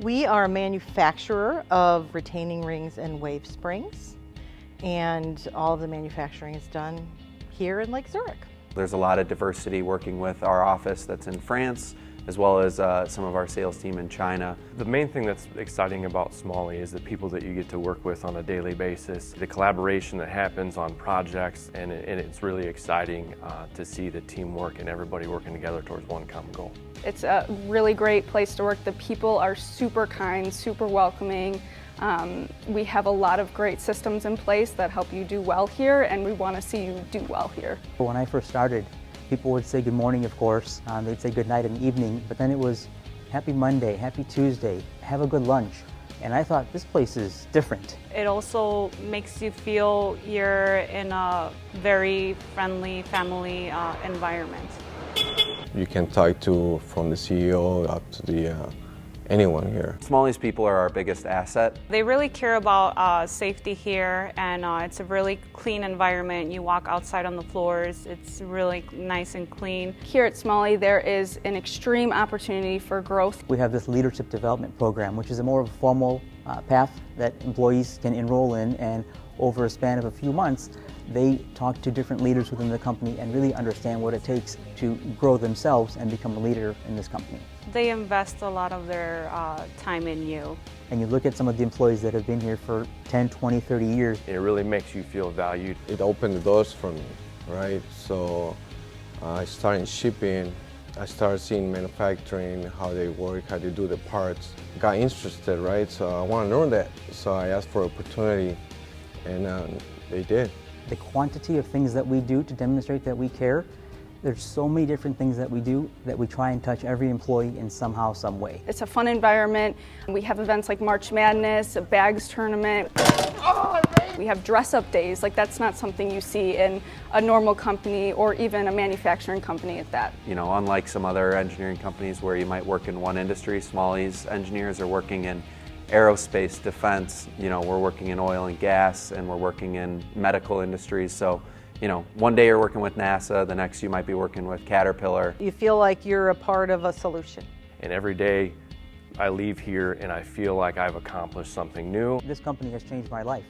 We are a manufacturer of retaining rings and wave springs, and all of the manufacturing is done here in Lake Zurich. There's a lot of diversity working with our office that's in France, as well as some of our sales team in China. The main thing that's exciting about Smalley is the people that you get to work with on a daily basis, the collaboration that happens on projects, and it's really exciting to see the teamwork and everybody working together towards one common goal. It's a really great place to work. The people are super kind, super welcoming. We have a lot of great systems in place that help you do well here, and we want to see you do well here. When I first started, people would say good morning, of course. They'd say good night in the evening, but then it was happy Monday, happy Tuesday, have a good lunch. And I thought, this place is different. It also makes you feel you're in a very friendly family environment. You can talk to from the CEO up to the anyone here. Smalley's people are our biggest asset. They really care about safety here, and it's a really clean environment. You walk outside on the floors, it's really nice and clean. Here at Smalley, there is an extreme opportunity for growth. We have this leadership development program, which is a more of a formal path that employees can enroll in, and over a span of a few months, they talk to different leaders within the company and really understand what it takes to grow themselves and become a leader in this company. They invest a lot of their time in you. And you look at some of the employees that have been here for 10, 20, 30 years. It really makes you feel valued. It opened the doors for me, right? So I started shipping, I started seeing manufacturing, how they work, how they do the parts. Got interested, right? So I want to learn that. So I asked for opportunity, and they did. The quantity of things that we do to demonstrate that we care, there's so many different things that we do that we try and touch every employee in somehow, some way. It's a fun environment. We have events like March Madness, a bags tournament. We have dress-up days. Like, that's not something you see in a normal company or even a manufacturing company at that. You know, unlike some other engineering companies where you might work in one industry, Smalley's engineers are working in aerospace, defense, you know, we're working in oil and gas, and we're working in medical industries. So, you know, one day you're working with NASA, the next you might be working with Caterpillar. You feel like you're a part of a solution. And every day I leave here and I feel like I've accomplished something new. This company has changed my life.